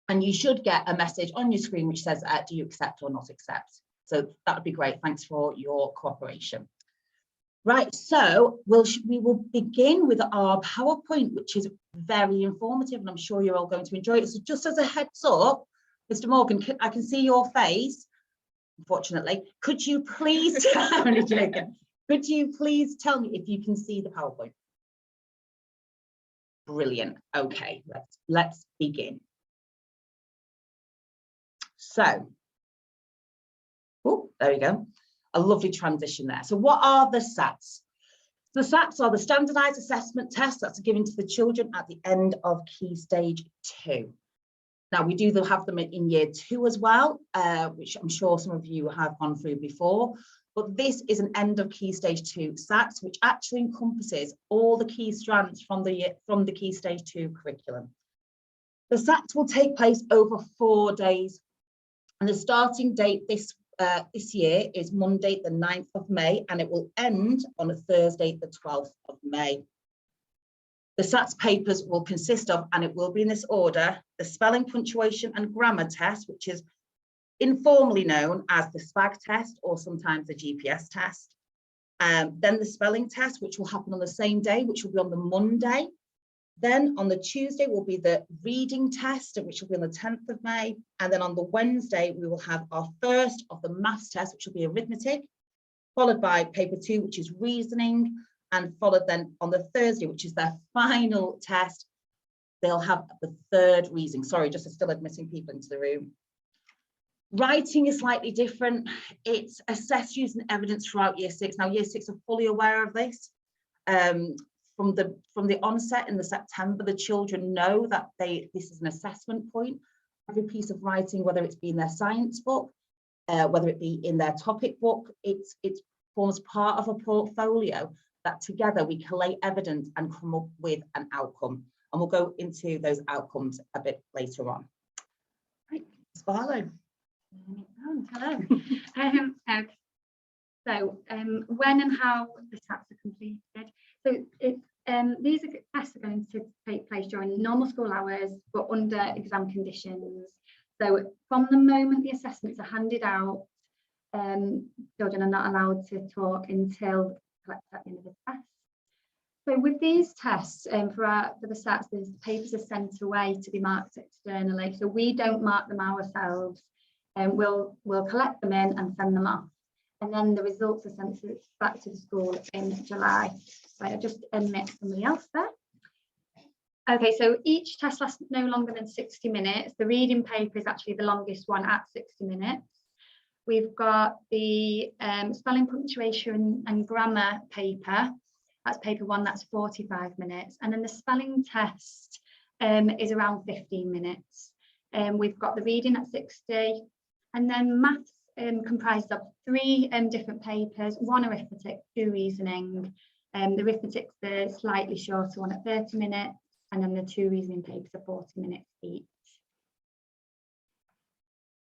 And you should get a message on your screen which says, do you accept or not accept? So that would be great. Thanks for your cooperation. Right, so we will begin with our PowerPoint, which is very informative, and I'm sure you're all going to enjoy it. So just as a heads up, Mr. Morgan, I can see your face, unfortunately. Could you please, I'm only joking. Could you please tell me if you can see the PowerPoint? Brilliant. Okay, let's begin. So, oh, there we go. A lovely transition there. So what are the SATs? The SATs are the standardized assessment tests that's given to the children at the end of Key Stage 2. Now, we do have them in Year 2 as well, which I'm sure some of you have gone through before. But this is an end of Key Stage 2 SATs, which actually encompasses all the key strands from the Key Stage 2 curriculum. The SATs will take place over 4 days. And the starting date this year is Monday, the 9th of May, and it will end on a Thursday, the 12th of May. The SATS papers will consist of, and it will be in this order, the spelling, punctuation and grammar test, which is informally known as the SPAG test or sometimes the GPS test. Then the spelling test, which will happen on the same day, which will be on the Monday. Then on the Tuesday will be the reading test, which will be on the 10th of May. And then on the Wednesday, we will have our first of the maths test, which will be arithmetic, followed by paper 2, which is reasoning, and followed then on the Thursday, which is their final test, they'll have the third reasoning. Sorry, just still admitting people into the room. Writing is slightly different. It's assessed using evidence throughout Year 6. Now, Year 6 are fully aware of this. From the onset in the September, the children know that this is an assessment point. Every piece of writing, whether it's be in their science book, whether it be in their topic book, it forms part of a portfolio that together we collate evidence and come up with an outcome. And we'll go into those outcomes a bit later on. Right, Ms. Barlow. Hello. When and how the SATs are completed. So these tests are going to take place during normal school hours, but under exam conditions. So from the moment the assessments are handed out, children are not allowed to talk until collected at the end of the test. So with these tests, for the SATs, the papers are sent away to be marked externally. So we don't mark them ourselves, and we'll collect them in and send them off. And then the results are sent back to the school in July. Right, I'll just admit somebody else there. Okay, so each test lasts no longer than 60 minutes. The reading paper is actually the longest one at 60 minutes. We've got the spelling, punctuation and grammar paper. That's paper 1, that's 45 minutes. And then the spelling test is around 15 minutes. We've got the reading at 60. And then maths comprised of 3 different papers, 1 arithmetic, 2 reasoning. The arithmetic's the slightly shorter one at 30 minutes, and then the 2 reasoning papers are 40 minutes each.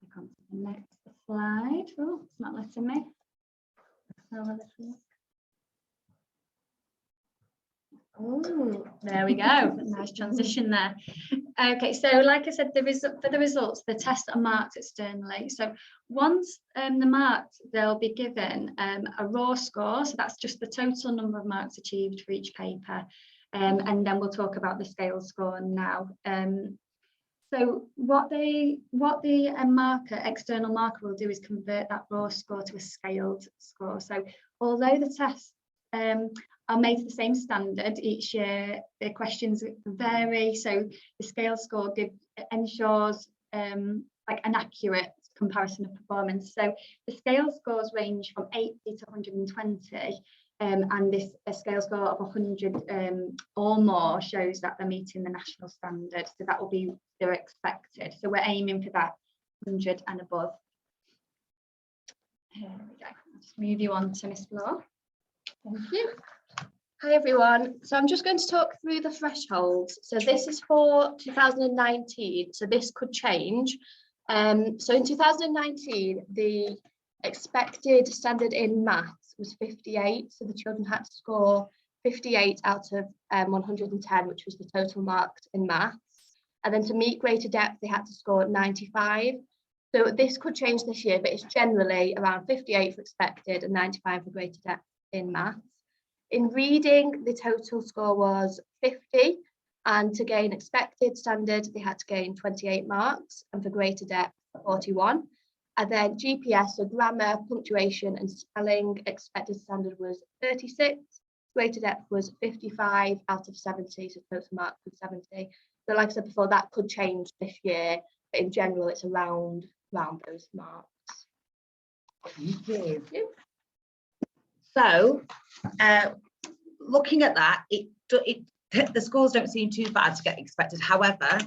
I come to the next slide. Oh, it's not letting me. Oh, there we go. Nice transition there. Okay, so like I said, for the results, the tests are marked externally. So once they're marked, they'll be given a raw score. So that's just the total number of marks achieved for each paper. And then we'll talk about the scale score now. So what the external marker will do is convert that raw score to a scaled score. So although the tests are made to the same standard each year, the questions vary. So the scale score ensures like an accurate comparison of performance. So the scale scores range from 80 to 120. And a scale score of 100 or more shows that they're meeting the national standard. So that will be they're expected. So we're aiming for that 100 and above. Here we go. I'll just move you on to Miss Law. Thank you. Hi everyone. So I'm just going to talk through the thresholds. So this is for 2019. So this could change. So in 2019, the expected standard in maths was 58. So the children had to score 58 out of 110, which was the total marked in maths. And then to meet greater depth, they had to score 95. So this could change this year, but it's generally around 58 for expected and 95 for greater depth in maths. In reading, the total score was 50, and to gain expected standard, they had to gain 28 marks, and for greater depth, 41. And then GPS, so grammar, punctuation and spelling, expected standard was 36. Greater depth was 55 out of 70, so total marks was 70. So like I said before, that could change this year, but in general, it's around those marks. Thank you. So, looking at that, the scores don't seem too bad to get expected. However,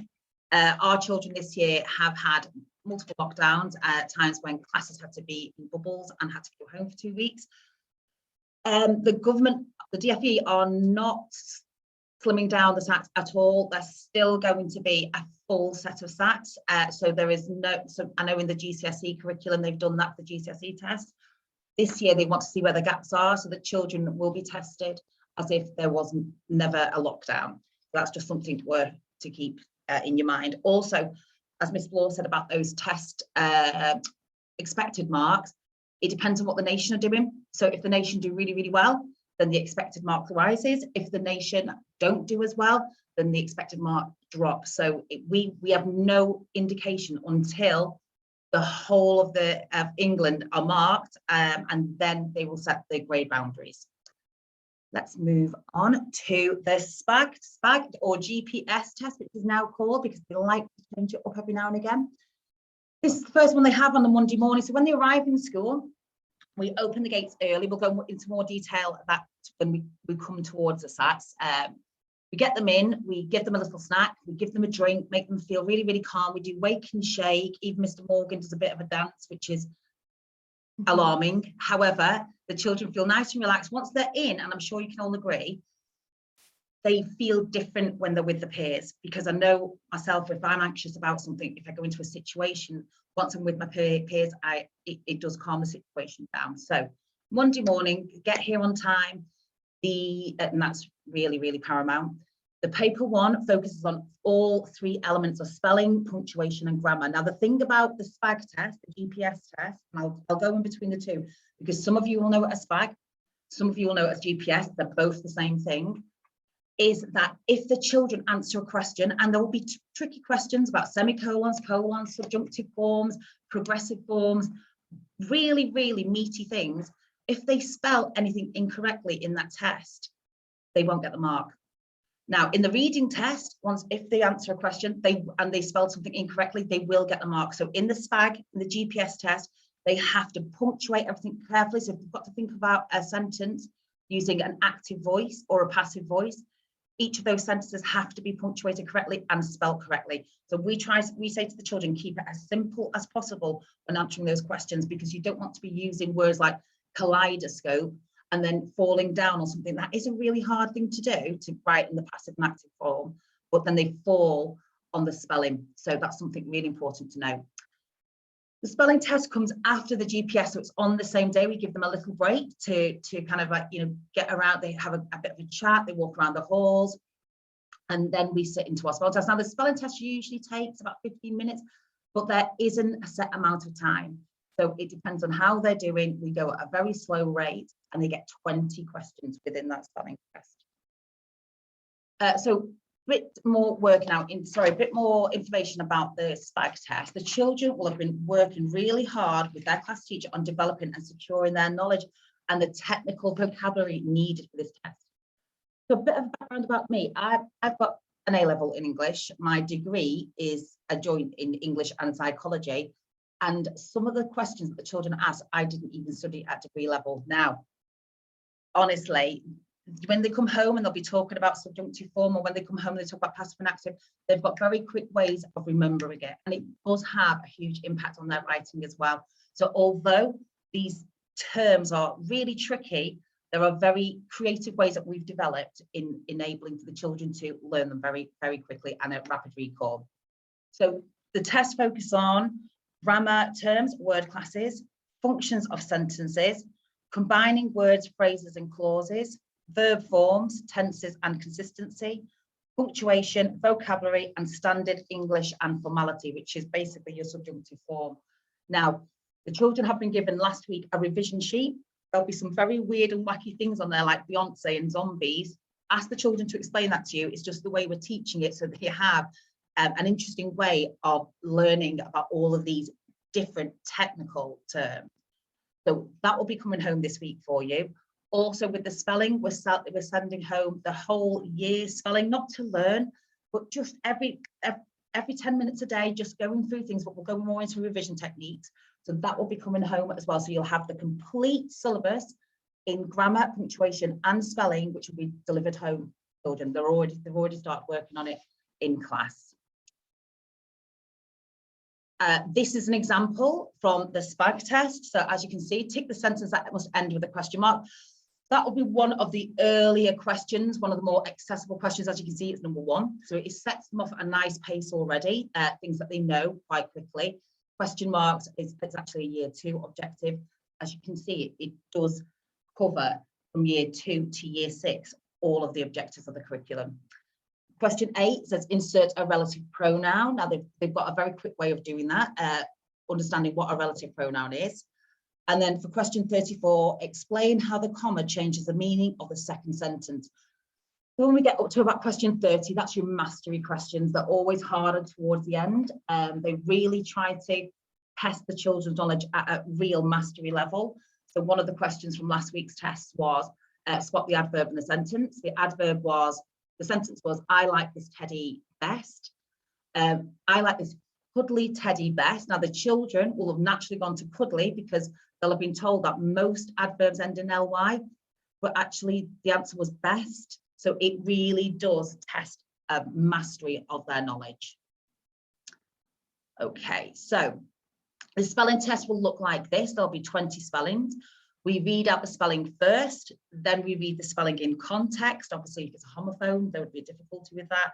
our children this year have had multiple lockdowns, times when classes had to be in bubbles and had to go home for 2 weeks. The government, the DfE, are not slimming down the SATs at all. There's still going to be a full set of SATs. So there is no, so I know in the GCSE curriculum, they've done that for the GCSE test. This year, they want to see where the gaps are, so the children will be tested as if there was never a lockdown. That's just something to keep in your mind. Also, as Miss Bloor said about those test expected marks, it depends on what the nation are doing. So if the nation do really, really well, then the expected mark rises. If the nation don't do as well, then the expected mark drops. So we have no indication until the whole of England are marked, and then they will set the grade boundaries. Let's move on to the SPAG or GPS test, which is now called, because they like to change it up every now and again. This is the first one they have on the Monday morning. So when they arrive in school, we open the gates early. We'll go into more detail of that when we come towards the SATs. We get them in, we give them a little snack, we give them a drink, make them feel really, really calm. We do wake and shake. Even Mr. Morgan does a bit of a dance, which is alarming. However, the children feel nice and relaxed. Once they're in, and I'm sure you can all agree, they feel different when they're with the peers, because I know myself, if I'm anxious about something, if I go into a situation, once I'm with my peers, it does calm the situation down. So Monday morning, get here on time, and that's really, really paramount. The paper one focuses on all 3 elements of spelling, punctuation and grammar. Now, the thing about the SPAG test, the GPS test, and I'll go in between the two, because some of you will know it as SPAG, some of you will know it as GPS, they're both the same thing, is that if the children answer a question, and there will be tricky questions about semicolons, colons, subjunctive forms, progressive forms, really, really meaty things, if they spell anything incorrectly in that test, they won't get the mark. Now, in the reading test, if they answer a question and they spell something incorrectly, they will get the mark. So in the SPAG, in the GPS test, they have to punctuate everything carefully. So if they've got to think about a sentence using an active voice or a passive voice, each of those sentences have to be punctuated correctly and spelled correctly. So we say to the children, keep it as simple as possible when answering those questions, because you don't want to be using words like kaleidoscope and then falling down on something. That is a really hard thing to do, to write in the passive and active form, but then they fall on the spelling. So that's something really important to know. The spelling test comes after the GPS, so it's on the same day. We give them a little break to kind of like, get around. They have a bit of a chat, they walk around the halls, and then we sit into our spelling test. Now, the spelling test usually takes about 15 minutes, but there isn't a set amount of time. So it depends on how they're doing. We go at a very slow rate, and they get 20 questions within that spelling test. So a bit more information about the SPAG test. The children will have been working really hard with their class teacher on developing and securing their knowledge and the technical vocabulary needed for this test. So a bit of background about me. I've got an A-level in English. My degree is a joint in English and psychology. And some of the questions that the children ask, I didn't even study at degree level. Now, honestly, when they come home and they'll be talking about subjunctive form, or when they come home and they talk about passive and active, they've got very quick ways of remembering it. And it does have a huge impact on their writing as well. So although these terms are really tricky, there are very creative ways that we've developed in enabling for the children to learn them very, very quickly and at rapid recall. So the test focuses on grammar terms, word classes, functions of sentences, combining words, phrases and clauses, verb forms, tenses and consistency, punctuation, vocabulary, and standard English and formality, which is basically your subjunctive form. Now, the children have been given last week a revision sheet. There'll be some very weird and wacky things on there like Beyonce and zombies. Ask the children to explain that to you. It's just the way we're teaching it so that you have an interesting way of learning about all of these different technical terms. So that will be coming home this week for you. Also with the spelling, we're sending home the whole year spelling, not to learn, but just every 10 minutes a day, just going through things, but we'll go more into revision techniques. So that will be coming home as well. So you'll have the complete syllabus in grammar, punctuation, and spelling, which will be delivered home, children. They've already started working on it in class. This is an example from the SPAG test. So as you can see, tick the sentence that must end with a question mark. That will be one of the earlier questions, one of the more accessible questions. As you can see, it's number 1. So it sets them off at a nice pace already, things that they know quite quickly. Question marks it's actually a year 2 objective. As you can see, it does cover from year 2 to year 6, all of the objectives of the curriculum. Question 8 says insert a relative pronoun. Now they've got a very quick way of doing that, understanding what a relative pronoun is. And then for question 34, explain how the comma changes the meaning of the second sentence. So when we get up to about question 30, that's your mastery questions. They're always harder towards the end. They really try to test the children's knowledge at a real mastery level. So one of the questions from last week's test was spot the adverb in the sentence. The sentence was, I like this teddy best. I like this cuddly teddy best. Now the children will have naturally gone to cuddly because they'll have been told that most adverbs end in ly, but actually the answer was best. So it really does test mastery of their knowledge. Okay, so the spelling test will look like this. There'll be 20 spellings. We read out the spelling first, then we read the spelling in context. Obviously, if it's a homophone, there would be a difficulty with that.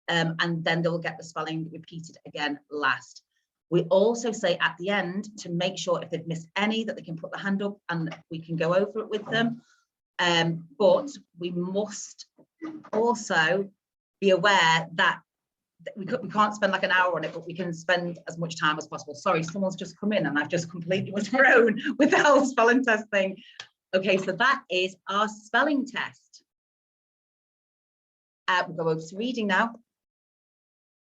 And then they'll get the spelling repeated again last. We also say at the end to make sure if they've missed any that they can put the hand up and we can go over it with them. But we must also be aware that we can't spend like an hour on it, but we can spend as much time as possible. Sorry, someone's just come in and I've just completely was thrown with the whole spelling test thing. Okay, so that is our spelling test. We'll go over to reading now.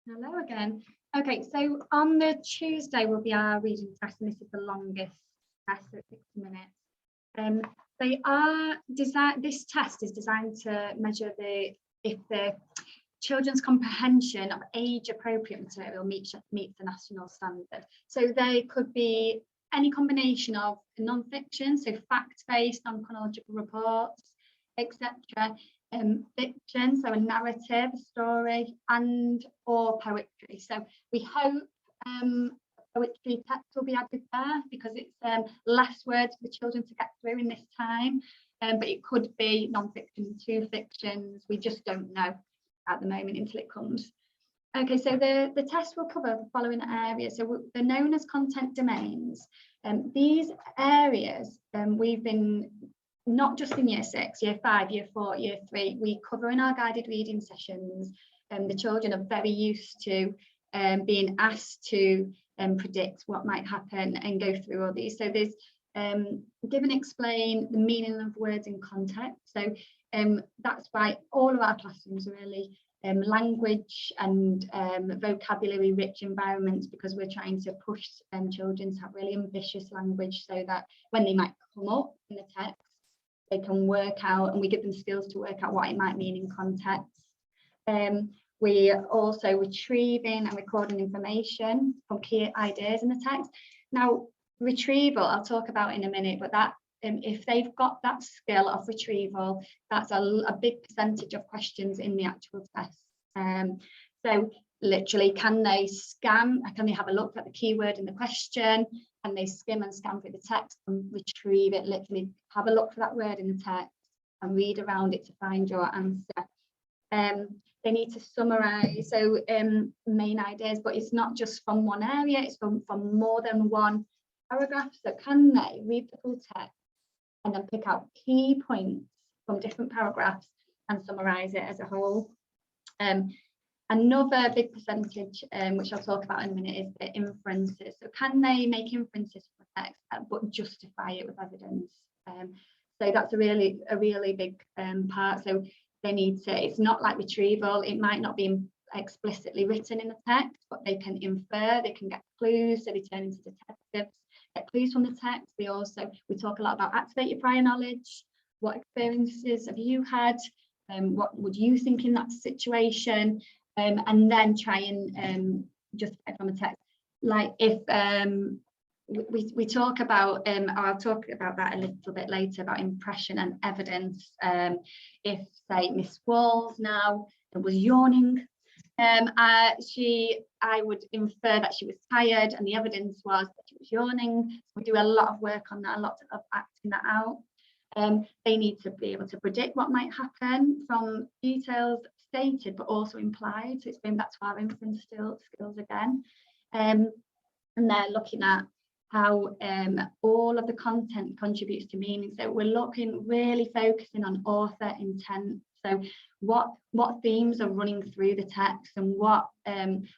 Hello again. Okay, so on the Tuesday will be our reading test, and this is the longest test, so 60 minutes. They are designed. This test is designed to measure if the children's comprehension of age-appropriate material meets the national standard. So they could be any combination of non-fiction, so fact-based, non-chronological reports, etc. Fiction, so a narrative, a story, and or poetry. So we hope poetry text will be added there because it's less words for the children to get through in this time. But it could be non-fiction, 2 fictions. We just don't know at the moment until it comes. Okay, so the test will cover the following areas. So they're known as content domains. These areas we've been, not just in year 6, year 5, year 4, year 3, we cover in our guided reading sessions. The children are very used to being asked to predict what might happen and go through all these. So there's give and explain the meaning of words in context. So that's why all of our classrooms are really language and vocabulary rich environments, because we're trying to push children to have really ambitious language so that when they might come up in the text, they can work out, and we give them skills to work out what it might mean in context. We are also retrieving and recording information from key ideas in the text. Now, retrieval, I'll talk about in a minute, but that if they've got that skill of retrieval, that's a big percentage of questions in the actual test. So literally, can they have a look at the keyword in the question? Can they skim and scan through the text and retrieve it, literally have a look for that word in the text and read around it to find your answer? They need to summarize, so main ideas, but it's not just from one area, it's from more than one paragraph. So can they read the full text and then pick out key points from different paragraphs and summarize it as a whole? Another big percentage, which I'll talk about in a minute, is the inferences. So can they make inferences from the text but justify it with evidence? So that's a really big part. So they need to, it's not like retrieval, it might not be explicitly written in the text, but they can infer, they can get clues, so they turn into detectives, get clues from the text. We talk a lot about activate your prior knowledge. What experiences have you had? What would you think in that situation? And then try and justify from the text. Like if we talk about, I'll talk about that a little bit later, about impression and evidence. If, say, Miss Walls now was yawning, I would infer that she was tired, and the evidence was that she was yawning. So we do a lot of work on that, a lot of acting that out. They need to be able to predict what might happen from details stated but also implied. So it's going back to our inference skills again. And they're looking at how all of the content contributes to meaning. So we're really focusing on author intent. So what themes are running through the text, and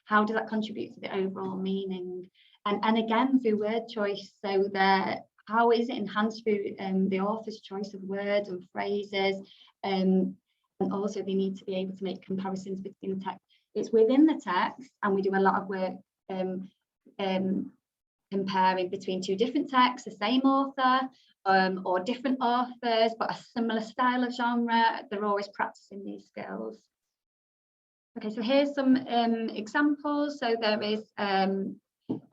how does that contribute to the overall meaning? And again, through word choice. So how is it enhanced through the author's choice of words and phrases? And also they need to be able to make comparisons between the text. It's within the text, and we do a lot of work comparing between two different texts, the same author, or different authors, but a similar style of genre. They're always practicing these skills. Okay, so here's some examples. So there is,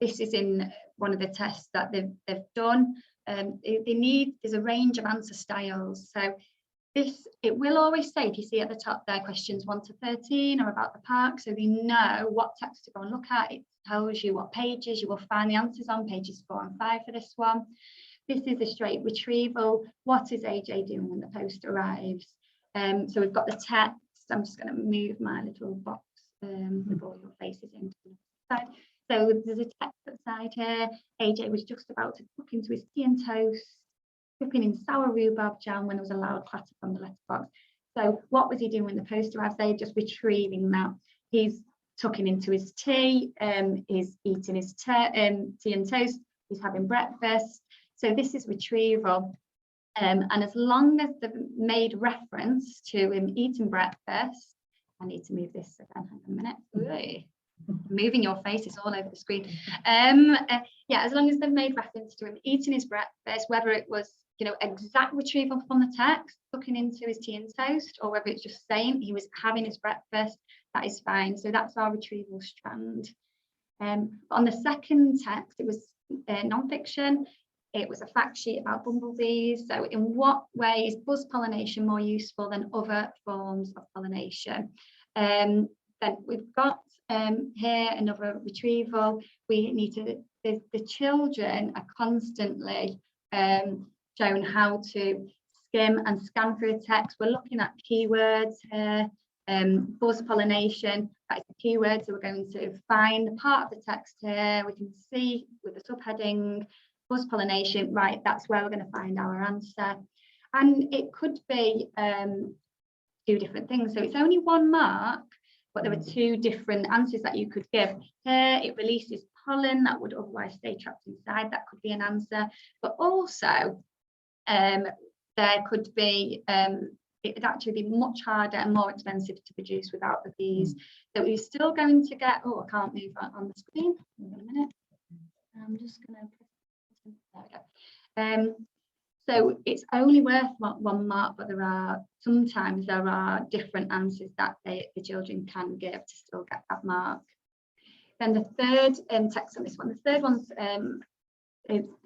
this is in one of the tests that they've done. There's a range of answer styles. So it will always say, if you see at the top there, questions 1 to 13 are about the park, so they know what text to go and look at. It tells you what pages you will find the answers on, pages 4 and 5 for this one. This is a straight retrieval. What is AJ doing when the post arrives? So we've got the text. I'm just going to move my little box with all your faces into the side. So there's a text outside here. AJ was just about to cook into his tea and toast, cooking in sour rhubarb jam when there was a loud clatter from the letterbox. So what was he doing when the post arrived? They're just retrieving that. He's tucking into his tea, he's eating his tea and toast, he's having breakfast. So this is retrieval. And as long as they've made reference to him eating breakfast, I need to move this again, hang on a minute. Ooh. Moving your face, it's all over the screen. Yeah, as long as they've made reference to him eating his breakfast, whether it was, exact retrieval from the text, looking into his tea and toast, or whether it's just saying he was having his breakfast, that is fine. So that's our retrieval strand. On the second text, it was non-fiction. It was a fact sheet about bumblebees. So in what way is buzz pollination more useful than other forms of pollination? Then we've got here another retrieval. We need to, the children are constantly shown how to skim and scan through a text. We're looking at keywords here. Buzz pollination, that is a keyword. So we're going to find the part of the text here. We can see with the subheading, buzz pollination, right, that's where we're going to find our answer. And it could be two different things. So it's only 1 mark, but there are 2 different answers that you could give. Here it releases pollen that would otherwise stay trapped inside. That could be an answer. But also there could be, it would actually be much harder and more expensive to produce without the bees. So we're still going to get, I can't move that on the screen. Hang on a minute. I'm just going to, there we go. So it's only worth 1 mark, but sometimes there are different answers that the children can give to still get that mark. Then the third text on this one, the third one's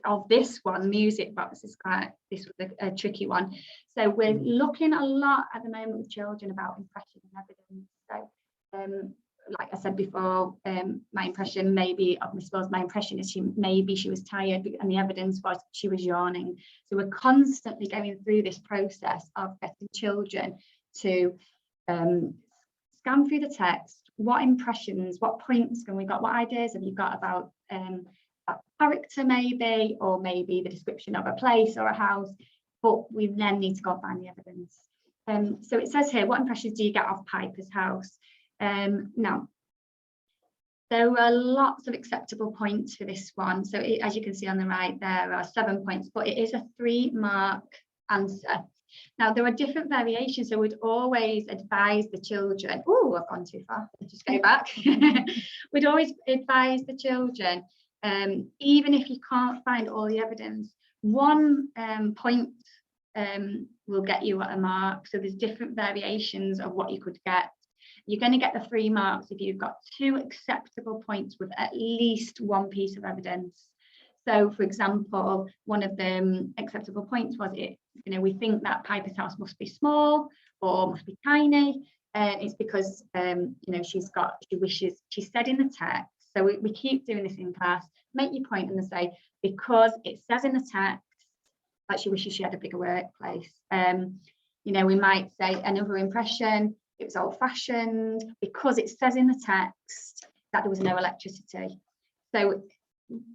of this one, music box, this was a tricky one. So we're looking a lot at the moment with children about impression and evidence. So like I said before, my impression of Miss Wells, my impression is she was tired, and the evidence was she was yawning. So we're constantly going through this process of getting children to scan through the text. What impressions, what points can we got, what ideas have you got about a character maybe, or maybe the description of a place or a house, but we then need to go and find the evidence. So it says here, what impressions do you get of Piper's house? Now, there are lots of acceptable points for this one. So as you can see on the right, there are 7 points, but it is a 3-mark answer. Now, there are different variations, so we'd always advise the children, oh, I've gone too far, let's just go back. We'd always advise the children, even if you can't find all the evidence, 1 point will get you a mark. So there's different variations of what you could get. You're going to get the 3 marks if you've got 2 acceptable points with at least 1 piece of evidence. So, for example, one of the acceptable points was we think that Piper's house must be small or must be tiny. It's because she said in the text. So we keep doing this in class. Make your point and say, because it says in the text that she wishes she had a bigger workplace. We might say another impression. It was old-fashioned because it says in the text that there was no electricity. So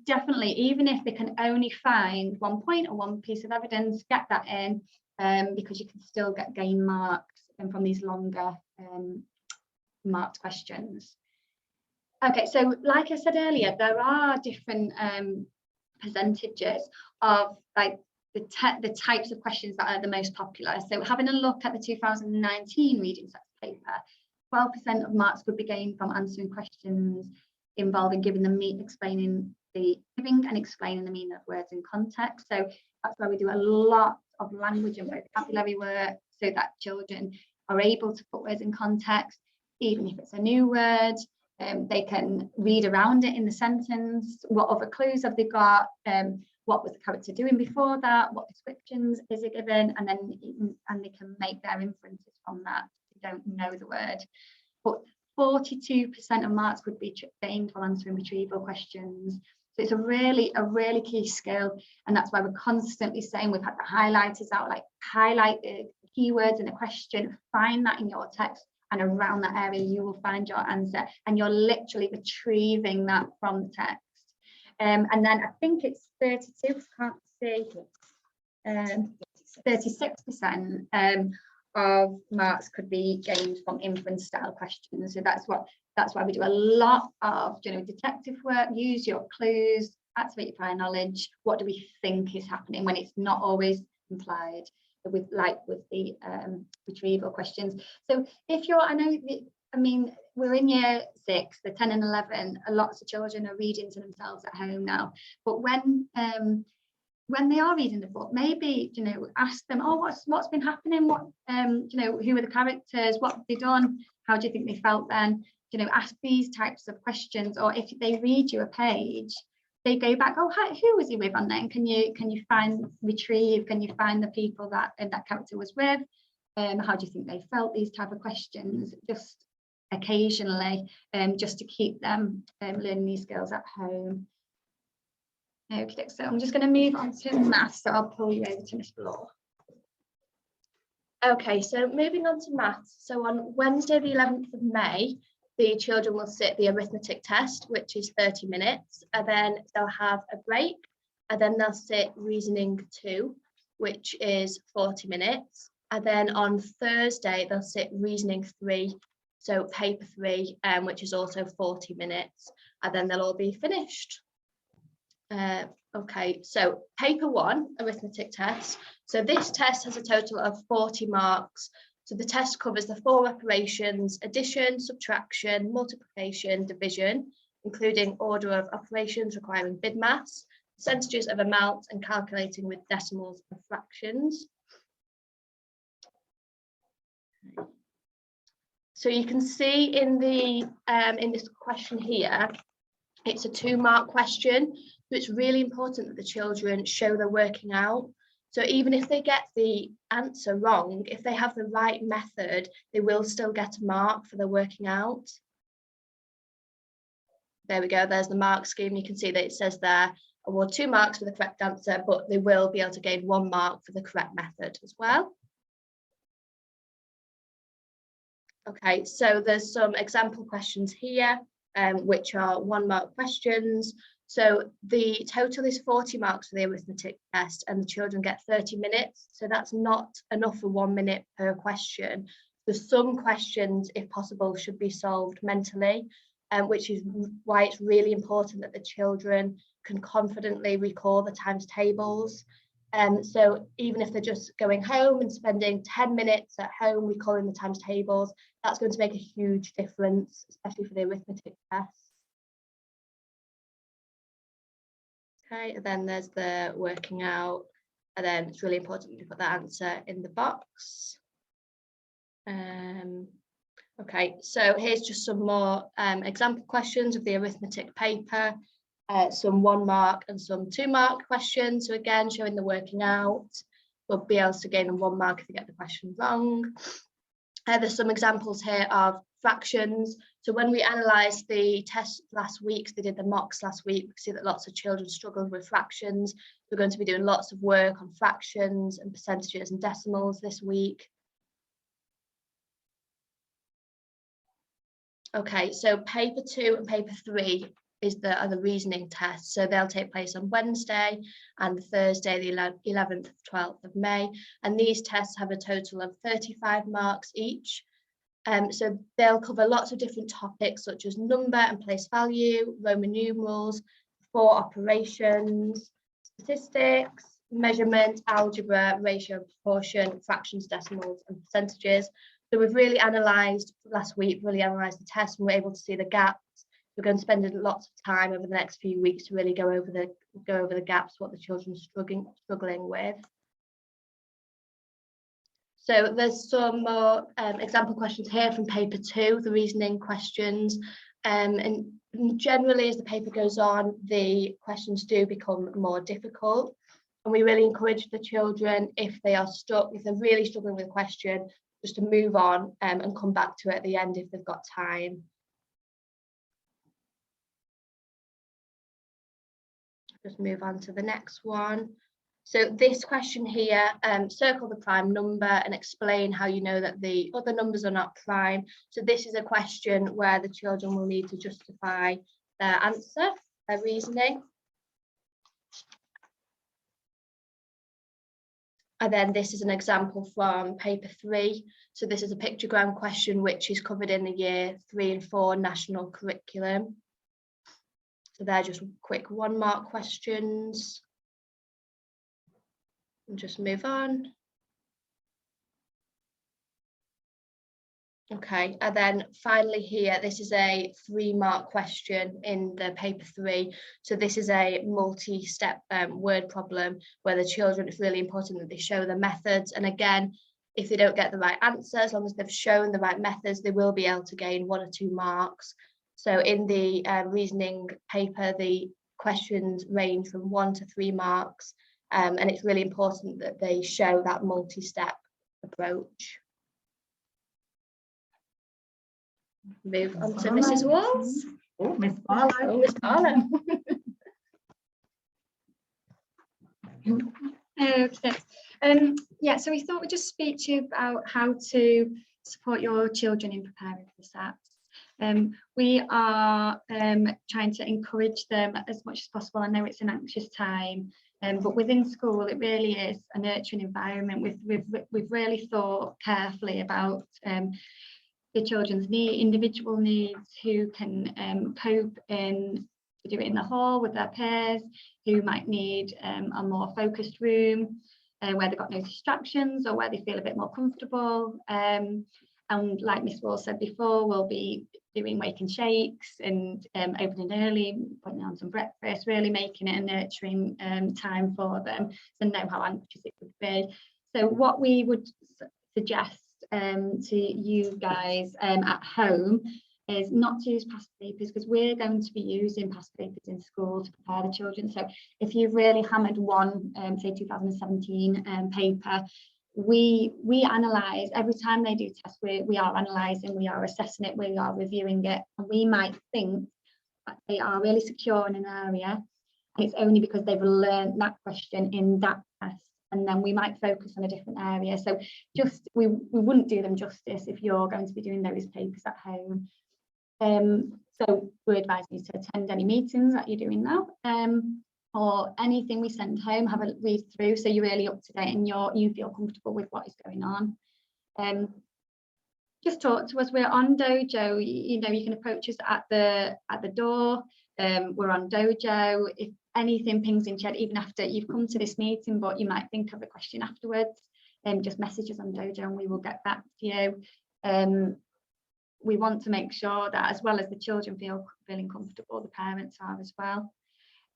definitely, even if they can only find 1 point or 1 piece of evidence, get that in, because you can still gain marks from these longer marked questions. Okay, so like I said earlier, there are different percentages of the types of questions that are the most popular. So having a look at the 2019 reading SATS paper, 12% of marks could be gained from answering questions involving giving and explaining the meaning of words in context. So that's why we do a lot of language and vocabulary work, so that children are able to put words in context, even if it's a new word. They can read around it in the sentence. What other clues have they got? What was the character doing before that? What descriptions is it given? And they can make their inferences from that. They don't know the word. But 42% of marks could be gained from answering retrieval questions. So it's a really key skill, and that's why we're constantly saying we've had the highlighters out, like highlight the keywords in a question, find that in your text, and around that area you will find your answer, and you're literally retrieving that from the text. And then I think it's 32, can't see, 36% of marks could be gained from inference style questions. So that's why we do a lot of detective work. Use your clues, activate your prior knowledge. What do we think is happening when it's not always implied, with the retrieval questions. So if we're in year 6, the 10 and 11, lots of children are reading to themselves at home now, but when they are reading the book, maybe ask them, oh, what's been happening, what who are the characters, what have they done, how do you think they felt then? Ask these types of questions. Or if they read you a page, they go back, oh, who was he with on then? Can you retrieve, can you find the people that character was with? How do you think they felt? These type of questions, just occasionally, just to keep them learning these skills at home. Okay, so I'm just going to move on to maths, so I'll pull you over to Miss Bloor. Okay, so moving on to maths. So on Wednesday, the 11th of May, the children will sit the arithmetic test, which is 30 minutes, and then they'll have a break, and then they'll sit reasoning 2, which is 40 minutes. And then on Thursday, they'll sit reasoning 3, so paper 3, which is also 40 minutes, and then they'll all be finished. Okay, so paper 1, arithmetic test. So this test has a total of 40 marks. So the test covers the 4 operations: addition, subtraction, multiplication, division, including order of operations requiring BIDMAS, percentages of amounts, and calculating with decimals and fractions. So you can see in this question here, it's a 2-mark question. So it's really important that the children show they're working out. So even if they get the answer wrong, if they have the right method, they will still get a mark for their working out. There we go, there's the mark scheme. You can see that it says there, award 2 marks for the correct answer, but they will be able to gain 1 mark for the correct method as well. Okay, so there's some example questions here, which are 1-mark questions. So the total is 40 marks for the arithmetic test, and the children get 30 minutes. So that's not enough for 1 minute per question. So some questions, if possible, should be solved mentally, which is why it's really important that the children can confidently recall the times tables. So even if they're just going home and spending 10 minutes at home recalling the times tables, that's going to make a huge difference, especially for the arithmetic test. Okay, and then there's the working out, and then it's really important to put the answer in the box. Okay, so here's just some more example questions of the arithmetic paper, some 1 mark and some 2 mark questions. So again, showing the working out, we'll be able to gain them 1 mark if you get the question wrong. There's some examples here of fractions. So when we analysed the test last week, so they did the mocks last week, we could see that lots of children struggled with fractions. We're going to be doing lots of work on fractions and percentages and decimals this week. Okay, so paper 2 and paper 3 are the reasoning tests. So they'll take place on Wednesday and Thursday, the 11th and 12th of May. And these tests have a total of 35 marks each. So they'll cover lots of different topics such as number and place value, Roman numerals, 4 operations, statistics, measurement, algebra, ratio and proportion, fractions, decimals and percentages. So we've really analysed last week, really analysed the test, and we're able to see the gaps. We're going to spend lots of time over the next few weeks to really go over the gaps, what the children are struggling with. So there's some more example questions here from paper 2, the reasoning questions. And generally, as the paper goes on, the questions do become more difficult. And we really encourage the children, if they are stuck, if they're really struggling with a question, just to move on and come back to it at the end if they've got time. Just move on to the next one. So this question here, circle the prime number and explain how you know that the other numbers are not prime. So this is a question where the children will need to justify their answer, their reasoning. And then this is an example from paper 3. So this is a pictogram question which is covered in the year 3 and 4 national curriculum. So they're just quick 1 mark questions. And just move on. Okay, and then finally here, this is a 3 mark question in the paper 3. So this is a multi-step word problem where the children, it's really important that they show the methods. And again, if they don't get the right answer, as long as they've shown the right methods, they will be able to gain 1 or 2 marks. So in the reasoning paper, the questions range from 1 to 3 marks. And it's really important that they show that multi-step approach. Move on to Mrs. Walls. Oh, Miss Barlow. Oh, Miss Barlow. Okay. Yeah, so we thought we'd just speak to you about how to support your children in preparing for SATS. We are trying to encourage them as much as possible. I know it's an anxious time, but within school it really is a nurturing environment. We've really thought carefully about the children's individual needs, who can cope to do it in the hall with their peers, who might need a more focused room where they've got no distractions or where they feel a bit more comfortable. And like Miss Wall said before, we'll be doing wake and shakes and opening early, putting on some breakfast, really making it a nurturing time for them, so know how anxious it would be. So what we would suggest to you guys at home is not to use past papers, because we're going to be using past papers in school to prepare the children. So if you've really hammered one, say 2017 paper, we analyse every time they do tests. We are analysing, we are assessing it, we are reviewing it, and we might think that they are really secure in an area, and it's only because they've learned that question in that test. And then we might focus on a different area. So just we wouldn't do them justice if you're going to be doing those papers at home. So we advise you to attend any meetings that you're doing now, or anything we send home, have a read through so you're really up to date and you feel comfortable with what is going on. just talk to us. We're on Dojo. You know, you can approach us at the door. We're on Dojo. If anything pings in chat, even after you've come to this meeting, but you might think of a question afterwards, just message us on Dojo and we will get back to you. We want to make sure that as well as the children feeling comfortable, the parents are as well.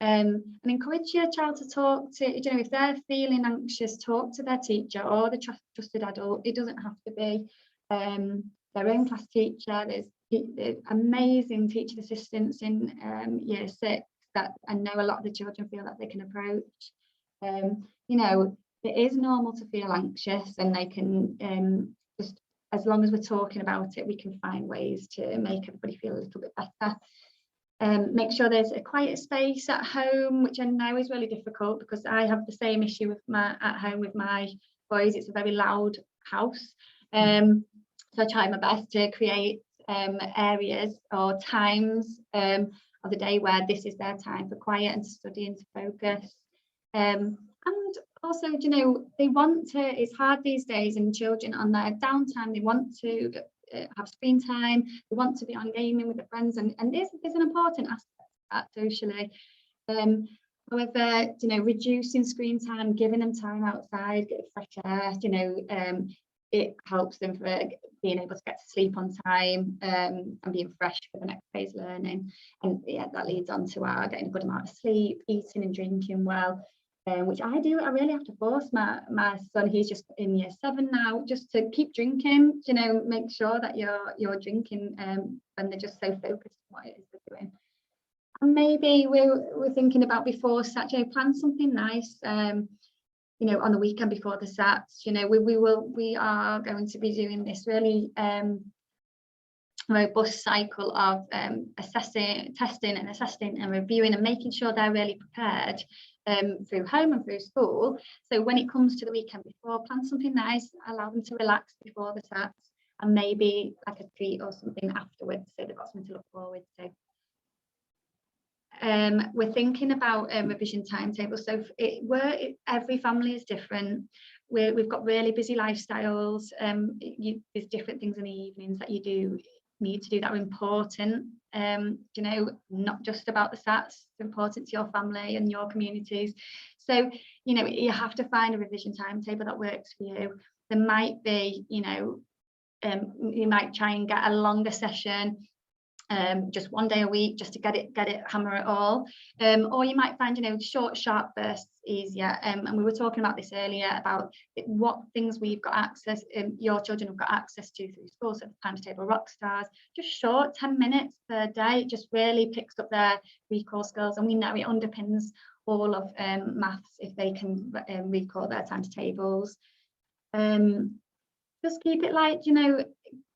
And encourage your child to talk to, you know, if they're feeling anxious, talk to their teacher or the trusted adult. It doesn't have to be their own class teacher. There's amazing teaching assistants in year 6 that I know a lot of the children feel that they can approach. You know, it is normal to feel anxious, and they can just, as long as we're talking about it, we can find ways to make everybody feel a little bit better. Make sure there's a quiet space at home, which I know is really difficult because I have the same issue with at home with my boys. It's a very loud house. So I try my best to create areas or times of the day where this is their time for quiet and to study and to focus. And also, you know, they want to, it's hard these days, and children on their downtime, they want to have screen time, they want to be on gaming with their friends, and this is an important aspect of that socially. However, you know, reducing screen time, giving them time outside, get fresh air, you know, it helps them for being able to get to sleep on time and being fresh for the next phase learning. And yeah, that leads on to our getting a good amount of sleep, eating and drinking well, which I do. I really have to force my son, he's just in year 7 now, just to keep drinking, you know, make sure that you're drinking when they're just so focused on what it is they're doing. And maybe we're thinking about before SATS, plan something nice, you know, on the weekend before the SATS. You know, we are going to be doing this really robust cycle of assessing, testing and assessing and reviewing and making sure they're really prepared through home and through school. So when it comes to the weekend before, plan something nice, allow them to relax before the SATS, and maybe like a treat or something afterwards, so they've got something to look forward to. We're thinking about revision timetables. So every family is different. We've got really busy lifestyles. There's different things in the evenings that you need to do that are important. You know, not just about the SATS, it's important to your family and your communities. So, you know, you have to find a revision timetable that works for you. There might be, you know, you might try and get a longer session, just one day a week, just to get it hammer it all, or you might find, you know, short sharp bursts easier. And we were talking about this earlier about what things we've got access, your children have got access to through school. So the timetable rock stars, just short 10 minutes per day, it just really picks up their recall skills, and we know it underpins all of maths if they can recall their timetables. Just keep it light, you know,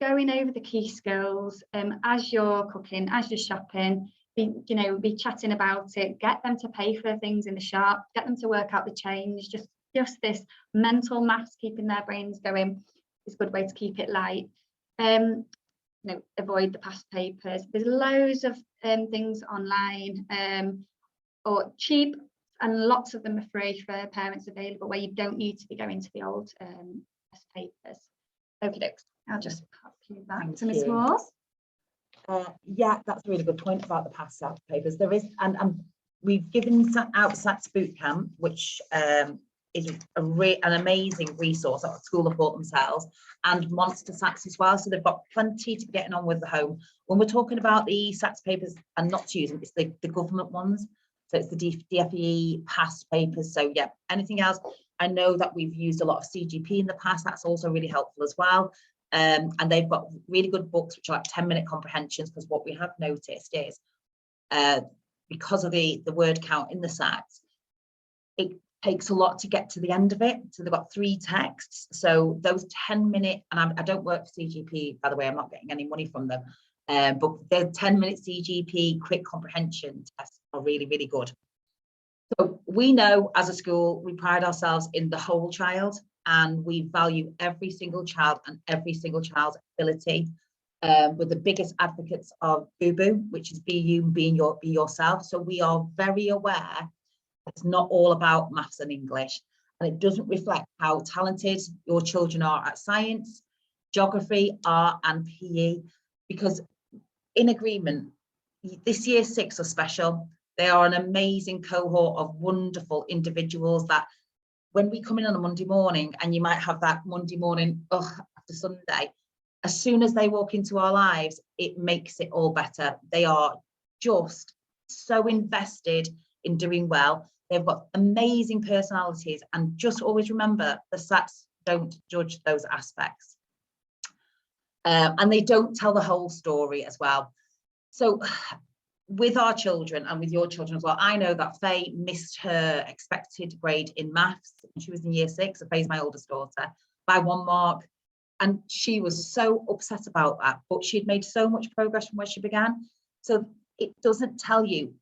going over the key skills as you're cooking, as you're shopping, be chatting about it, get them to pay for things in the shop, get them to work out the change. Just this mental maths, keeping their brains going is a good way to keep it light. You know, avoid the past papers. There's loads of things online or cheap, and lots of them are free for parents available, where you don't need to be going to the old past papers. Okay, I'll just pop you back to Ms. Rawls. Yeah, that's a really good point about the past SATS papers. There is, and we've given out SATS Bootcamp, which is an amazing resource that School have bought themselves, and Monster SATS as well. So they've got plenty to be getting on with the home. When we're talking about the SATS papers and not to use them, it's the government ones. So it's the DFE past papers. So yeah, anything else? I know that we've used a lot of CGP in the past. That's also really helpful as well. And they've got really good books, which are like 10-minute comprehensions, because what we have noticed is because of the word count in the SATS, it takes a lot to get to the end of it. So they've got 3 texts. So those 10-minute, and I don't work for CGP, by the way, I'm not getting any money from them, but the 10-minute CGP quick comprehension tests are really, really good. So we know as a school, we pride ourselves in the whole child, and we value every single child and every single child's ability. We're the biggest advocates of BOO, which is be you, be yourself. So we are very aware it's not all about maths and English, and it doesn't reflect how talented your children are at science, geography, art and PE, because in agreement, this year 6 are special. They are an amazing cohort of wonderful individuals that when we come in on a Monday morning, and you might have that Monday morning, after Sunday, as soon as they walk into our lives, it makes it all better. They are just so invested in doing well. They've got amazing personalities, and just always remember the SATs don't judge those aspects. And they don't tell the whole story as well. So with our children and with your children as well, I know that Faye missed her expected grade in maths when she was in year 6. So Faye's my oldest daughter, by 1 mark. And she was so upset about that, but she'd made so much progress from where she began. So it doesn't tell you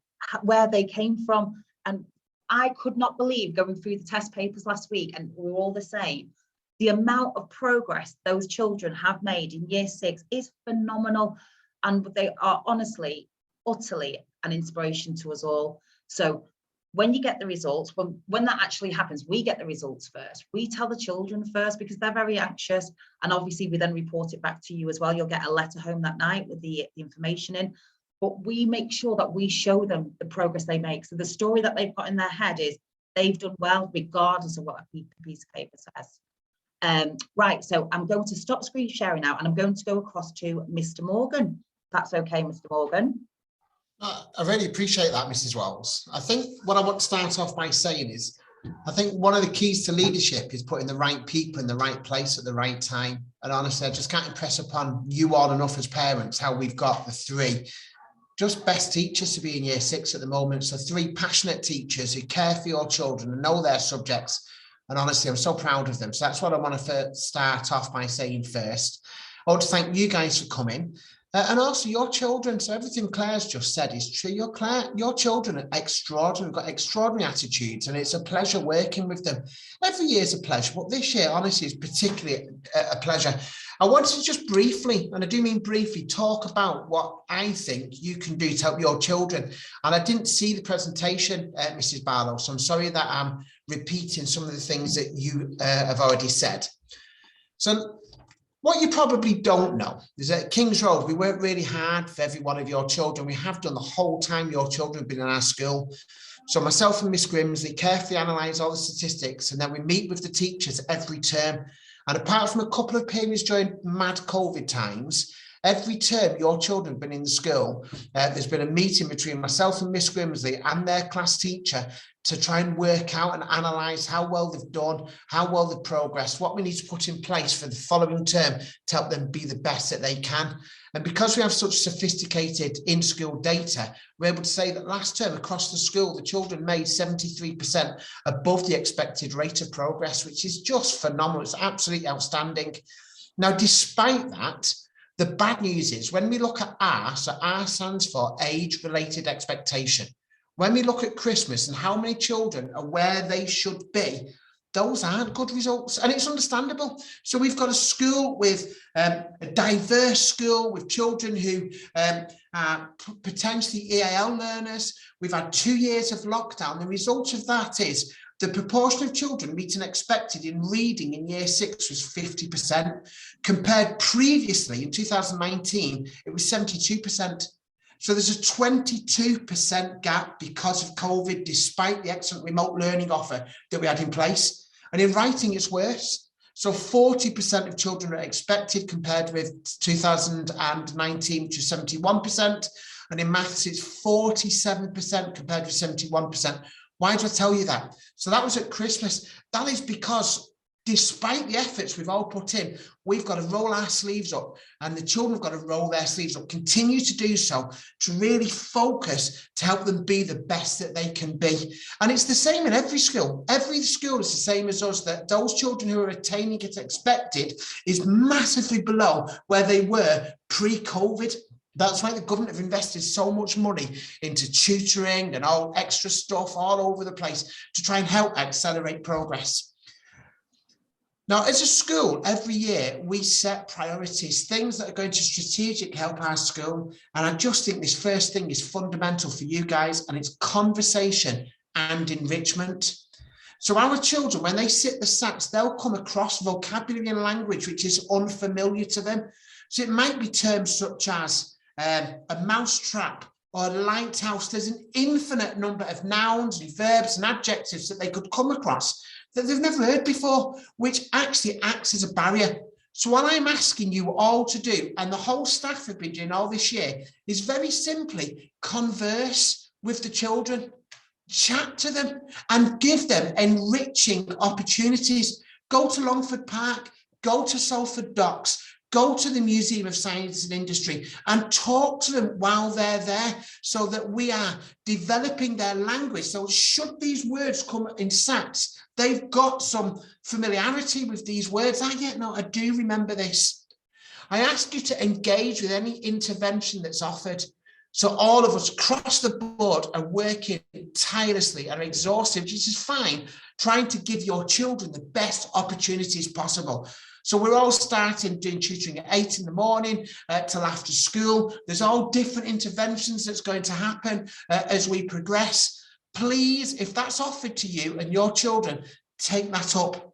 where they came from. And I could not believe going through the test papers last week, and we were all the same. The amount of progress those children have made in year 6 is phenomenal. And they are honestly, utterly an inspiration to us all. So when you get the results, when that actually happens, we get the results first. We tell the children first because they're very anxious. And obviously we then report it back to you as well. You'll get a letter home that night with the information in. But we make sure that we show them the progress they make. So the story that they've got in their head is they've done well, regardless of what a piece of paper says. Right, so I'm going to stop screen sharing now, and I'm going to go across to Mr. Morgan. That's okay, Mr. Morgan. I really appreciate that, Mrs. Rawls. I think what I want to start off by saying is, I think one of the keys to leadership is putting the right people in the right place at the right time. And honestly, I just can't impress upon you all enough as parents how we've got the 3 just best teachers to be in year 6 at the moment. So 3 passionate teachers who care for your children and know their subjects. And honestly, I'm so proud of them. So that's what I want to start off by saying first. I want to thank you guys for coming. And also your children. So everything Claire's just said is true. Your children are extraordinary, got extraordinary attitudes, and it's a pleasure working with them. Every year is a pleasure, but this year, honestly, is particularly a pleasure. I wanted to just briefly, and I do mean briefly, talk about what I think you can do to help your children. And I didn't see the presentation, Mrs. Barlow, so I'm sorry that I'm repeating some of the things that you have already said. So what you probably don't know is that at King's Road, we work really hard for every one of your children. We have done the whole time your children have been in our school. So myself and Miss Grimsley carefully analyse all the statistics, and then we meet with the teachers every term. And apart from a couple of periods during mad COVID times, every term your children have been in the school, there's been a meeting between myself and Miss Grimsley and their class teacher to try and work out and analyse how well they've done, how well they've progressed, what we need to put in place for the following term to help them be the best that they can. And because we have such sophisticated in-school data, we're able to say that last term across the school, the children made 73% above the expected rate of progress, which is just phenomenal. It's absolutely outstanding. Now, despite that, the bad news is when we look at R, so R stands for age-related expectation. When we look at Christmas and how many children are where they should be, those aren't good results, and it's understandable. So we've got a school with a diverse school with children who are potentially EAL learners. We've had 2 years of lockdown. The result of that is the proportion of children meeting expected in reading in year 6 was 50%, compared previously in 2019, it was 72%. So there's a 22% gap because of COVID, despite the excellent remote learning offer that we had in place. And in writing, it's worse. So 40% of children are expected compared with 2019, which is 71%. And in maths, it's 47% compared with 71%. Why do I tell you that? So that was at Christmas. That is because despite the efforts we've all put in, we've got to roll our sleeves up, and the children have got to roll their sleeves up, continue to do so, to really focus to help them be the best that they can be. And it's the same in every school. Every school is the same as us, that those children who are attaining it expected is massively below where they were pre-COVID. That's why the government have invested so much money into tutoring and all extra stuff all over the place to try and help accelerate progress. Now, as a school, every year we set priorities, things that are going to strategically help our school. And I just think this first thing is fundamental for you guys, and it's conversation and enrichment. So our children, when they sit the SATs, they'll come across vocabulary and language which is unfamiliar to them. So it might be terms such as a mousetrap or a lighthouse. There's an infinite number of nouns and verbs and adjectives that they could come across that they've never heard before, which actually acts as a barrier. So what I'm asking you all to do, and the whole staff have been doing all this year, is very simply converse with the children, chat to them and give them enriching opportunities. Go to Longford Park, go to Salford Docks, go to the Museum of Science and Industry and talk to them while they're there, so that we are developing their language. So should these words come in SATs, they've got some familiarity with these words. I do remember this. I ask you to engage with any intervention that's offered. So all of us across the board are working tirelessly and exhausted, which is fine, trying to give your children the best opportunities possible. So we're all starting doing tutoring at 8 in the morning till after school. There's all different interventions that's going to happen as we progress. Please, if that's offered to you and your children, take that up.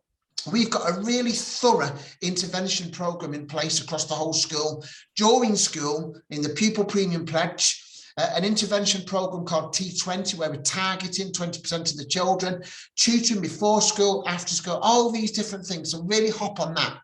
We've got a really thorough intervention program in place across the whole school. During school, in the Pupil Premium Pledge, an intervention program called T20, where we're targeting 20% of the children, tutoring before school, after school, all these different things. So really hop on that.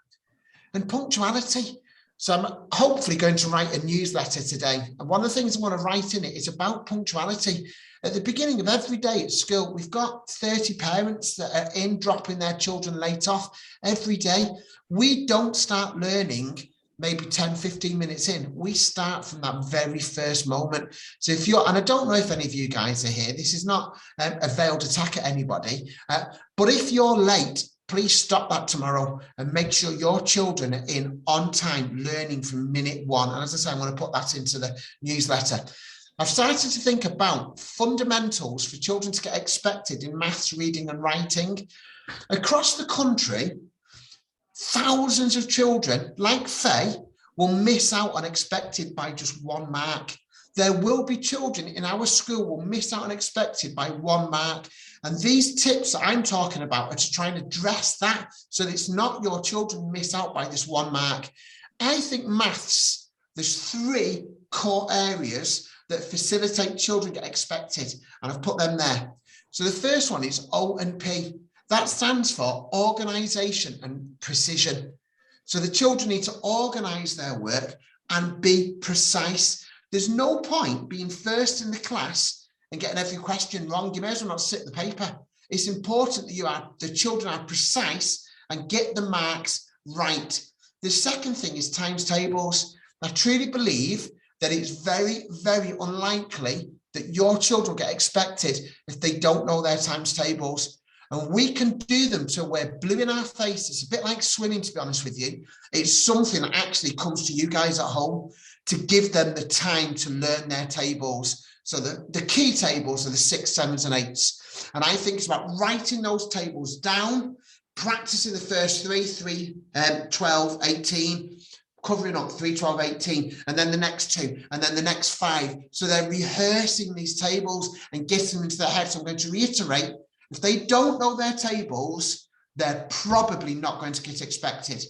And punctuality. So I'm hopefully going to write a newsletter today. And one of the things I want to write in it is about punctuality. At the beginning of every day at school, we've got 30 parents that are in dropping their children late off every day. We don't start learning maybe 10, 15 minutes in. We start from that very first moment. So if you're, and I don't know if any of you guys are here, this is not a veiled attack at anybody, but if you're late, please stop that tomorrow and make sure your children are in on time learning from minute one. And as I say, I'm going to put that into the newsletter. I've started to think about fundamentals for children to get expected in maths, reading and writing. Across the country, thousands of children, like Faye, will miss out on expected by just 1 mark. There will be children in our school will miss out on expected by 1 mark. And these tips that I'm talking about are to try and address that, so that it's not your children miss out by this 1 mark. I think maths, there's 3 core areas that facilitate children get expected, and I've put them there. So the first one is O and P. That stands for organisation and precision. So the children need to organise their work and be precise. There's no point being first in the class and getting every question wrong. You may as well not sit the paper. It's important that the children are precise and get the marks right. The second thing is times tables. I truly believe that it's very, very unlikely that your children get expected if they don't know their times tables. And we can do them till we're blue in our face. It's a bit like swimming, to be honest with you. It's something that actually comes to you guys at home, to give them the time to learn their tables. So the key tables are the 6, 7s and 8s. And I think it's about writing those tables down, practicing the first 3, 12, 18, covering up 3, 12, 18, and then the next 2, and then the next 5. So they're rehearsing these tables and getting them into their head. So I'm going to reiterate, if they don't know their tables, they're probably not going to get expected.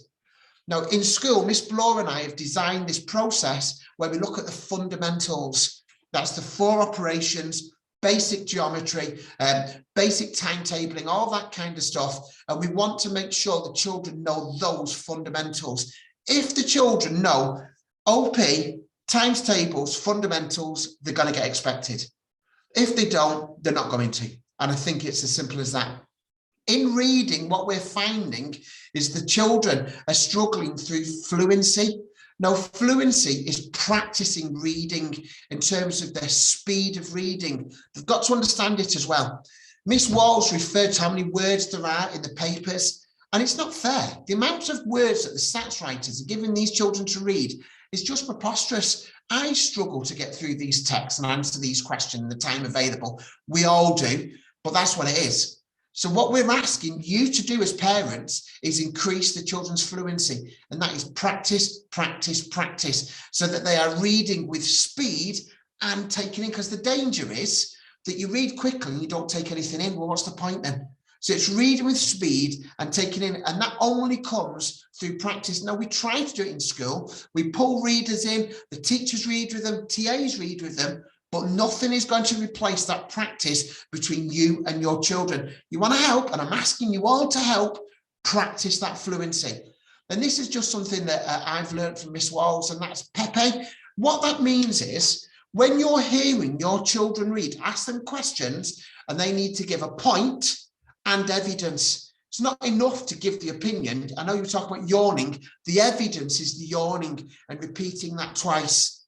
Now, in school, Miss Bloor and I have designed this process where we look at the fundamentals. That's the 4 operations, basic geometry, basic timetabling, all that kind of stuff. And we want to make sure the children know those fundamentals. If the children know OP, times tables, fundamentals, they're going to get expected. If they don't, they're not going to. And I think it's as simple as that. In reading, what we're finding is the children are struggling through fluency. Now, fluency is practicing reading in terms of their speed of reading. They've got to understand it as well. Miss Rawls referred to how many words there are in the papers, and it's not fair. The amount of words that the SATS writers are giving these children to read is just preposterous. I struggle to get through these texts and answer these questions in the time available. We all do, but that's what it is. So what we're asking you to do as parents is increase the children's fluency, and that is practice, practice, practice, so that they are reading with speed and taking in, because the danger is that you read quickly and you don't take anything in. Well, what's the point then? So it's reading with speed and taking in, and that only comes through practice. Now, we try to do it in school. We pull readers in, the teachers read with them, TAs read with them, but nothing is going to replace that practice between you and your children. You want to help, and I'm asking you all to help practice that fluency. And this is just something that I've learned from Miss Rawls, and that's Pepe. What that means is, when you're hearing your children read, ask them questions, and they need to give a point and evidence. It's not enough to give the opinion. I know you talk about yawning. The evidence is the yawning and repeating that twice.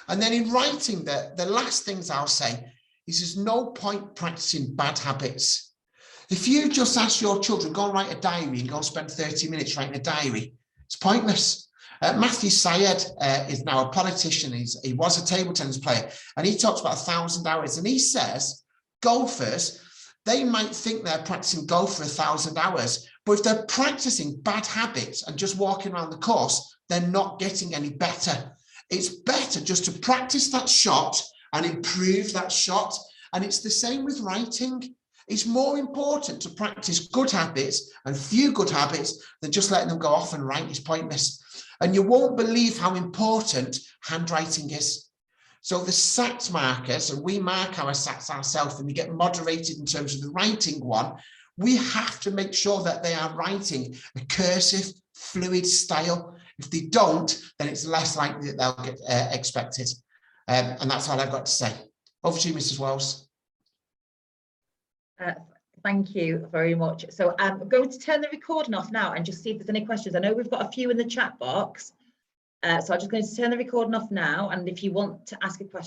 And then in writing, the last things I'll say is there's no point practicing bad habits. If you just ask your children, go and write a diary and go and spend 30 minutes writing a diary, it's pointless. Matthew Syed is now a politician. He was a table tennis player, and he talks about 1,000 hours. And he says golfers, they might think they're practicing golf for 1,000 hours, but if they're practicing bad habits and just walking around the course, they're not getting any better. It's better just to practice that shot and improve that shot. And it's the same with writing. It's more important to practice good habits and few good habits than just letting them go off and write. Is pointless. And you won't believe how important handwriting is. So the SATS markers, and we mark our SATS ourselves, and we get moderated in terms of the writing one, we have to make sure that they are writing a cursive, fluid style. If they don't, then it's less likely that they'll get expected. And that's all I've got to say. Over to you, Mrs. Wells. Thank you very much. So I'm going to turn the recording off now and just see if there's any questions. I know we've got a few in the chat box. So I'm just going to turn the recording off now. And if you want to ask a question,